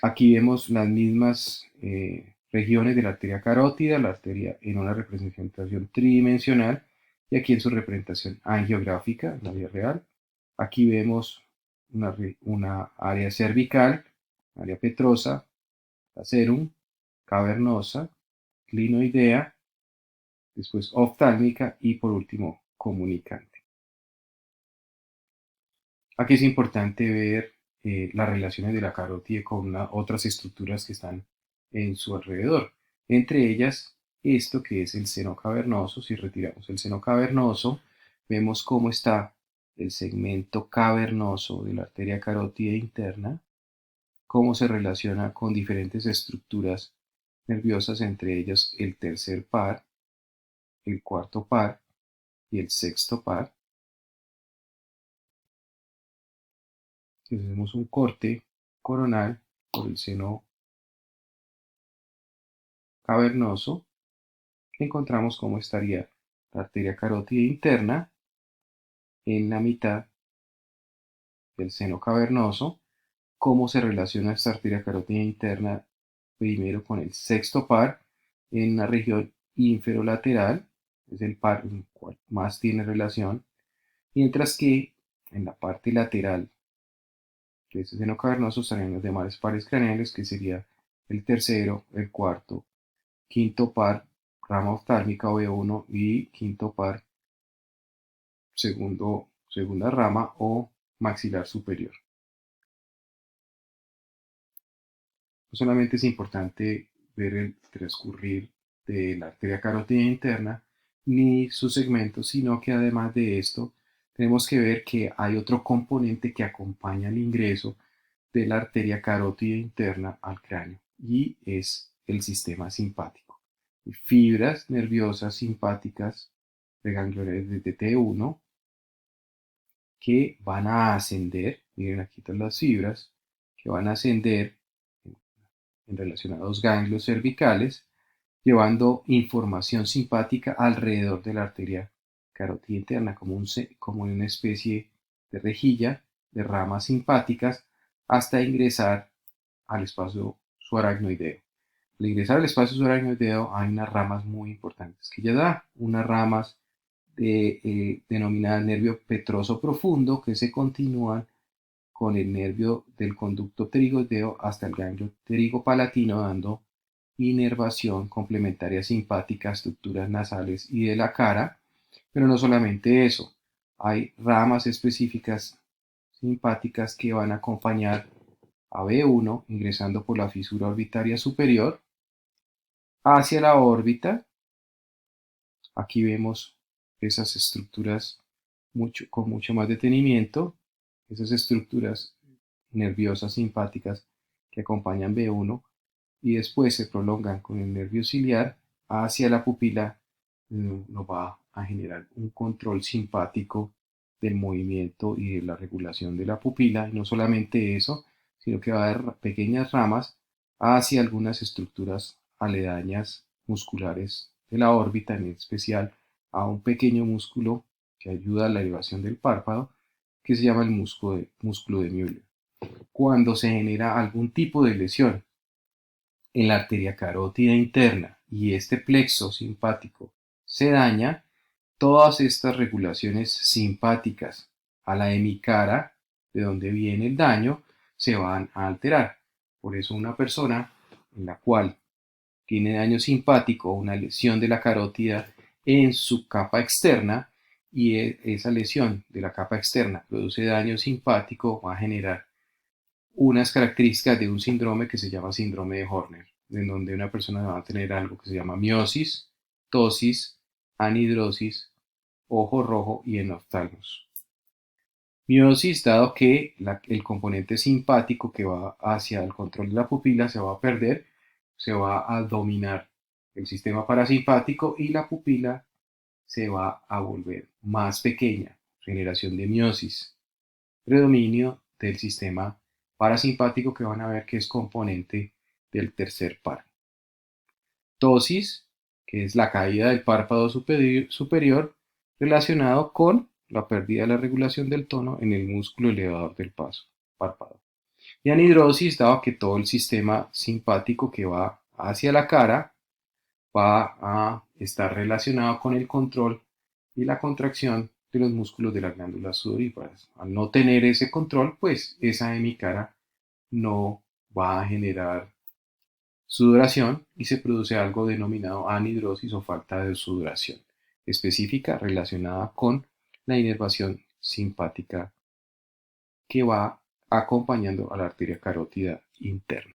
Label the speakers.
Speaker 1: Aquí vemos las mismas regiones de la arteria carótida, la arteria en una representación tridimensional y aquí en su representación angiográfica, en la vida real. Aquí vemos una área cervical, área petrosa, lacerum, cavernosa, clinoidea, después oftálmica y por último comunicante. Aquí es importante ver las relaciones de la carótida con otras estructuras que están en su alrededor. Entre ellas, esto que es el seno cavernoso. Si retiramos el seno cavernoso, vemos cómo está el segmento cavernoso de la arteria carótida interna, cómo se relaciona con diferentes estructuras nerviosas, entre ellas el tercer par, el cuarto par y el sexto par. Si hacemos un corte coronal por el seno cavernoso, encontramos cómo estaría la arteria carótida interna en la mitad del seno cavernoso, cómo se relaciona esta arteria carótida interna primero con el sexto par en la región inferolateral, es el par en el cual más tiene relación, mientras que en la parte lateral de este seno cavernoso estarían los demás pares craneales, que sería el tercero, el cuarto, quinto par, rama oftálmica o B1 y quinto par, segunda rama o maxilar superior. No solamente es importante ver el transcurrir de la arteria carótida interna ni sus segmentos, sino que además de esto tenemos que ver que hay otro componente que acompaña el ingreso de la arteria carótida interna al cráneo y es el sistema simpático. Fibras nerviosas simpáticas preganglionares de T1 que van a ascender, miren aquí están las fibras, que van a ascender en relación a dos ganglios cervicales, llevando información simpática alrededor de la arteria carótida interna, como una especie de rejilla de ramas simpáticas, hasta ingresar al espacio subaracnoideo. Al ingresar al espacio subaracnoideo hay unas ramas muy importantes que ya da, unas ramas denominadas nervio petroso profundo que se continúan con el nervio del conducto pterigoideo hasta el ganglio pterigopalatino, dando inervación complementaria simpática a estructuras nasales y de la cara. Pero no solamente eso, hay ramas específicas simpáticas que van a acompañar a B1 ingresando por la fisura orbitaria superior hacia la órbita. Aquí vemos esas estructuras con mucho más detenimiento, esas estructuras nerviosas simpáticas que acompañan B1 y después se prolongan con el nervio ciliar hacia la pupila, nos va a generar un control simpático del movimiento y de la regulación de la pupila. Y no solamente eso, sino que va a dar pequeñas ramas hacia algunas estructuras aledañas musculares de la órbita, en especial a un pequeño músculo que ayuda a la elevación del párpado, que se llama el músculo de Müller. Cuando se genera algún tipo de lesión en la arteria carótida interna y este plexo simpático se daña, todas estas regulaciones simpáticas a la hemicara, de donde viene el daño, se van a alterar. Por eso una persona en la cual tiene daño simpático o una lesión de la carótida en su capa externa y esa lesión de la capa externa produce daño simpático, va a generar unas características de un síndrome que se llama síndrome de Horner, en donde una persona va a tener algo que se llama miosis, tosis, anhidrosis, ojo rojo y enoftalmos. Miosis, dado que el componente simpático que va hacia el control de la pupila se va a perder, se va a dominar el sistema parasimpático y la pupila se va a volver más pequeña, generación de miosis, predominio del sistema parasimpático que van a ver que es componente del tercer par. Tosis, que es la caída del párpado superior relacionado con la pérdida de la regulación del tono en el músculo elevador del párpado. Y anhidrosis, dado que todo el sistema simpático que va hacia la cara va a estar relacionado con el control y la contracción de los músculos de las glándulas sudoríparas. Al no tener ese control, pues esa hemicara no va a generar sudoración y se produce algo denominado anhidrosis o falta de sudoración específica relacionada con la inervación simpática que va acompañando a la arteria carótida interna.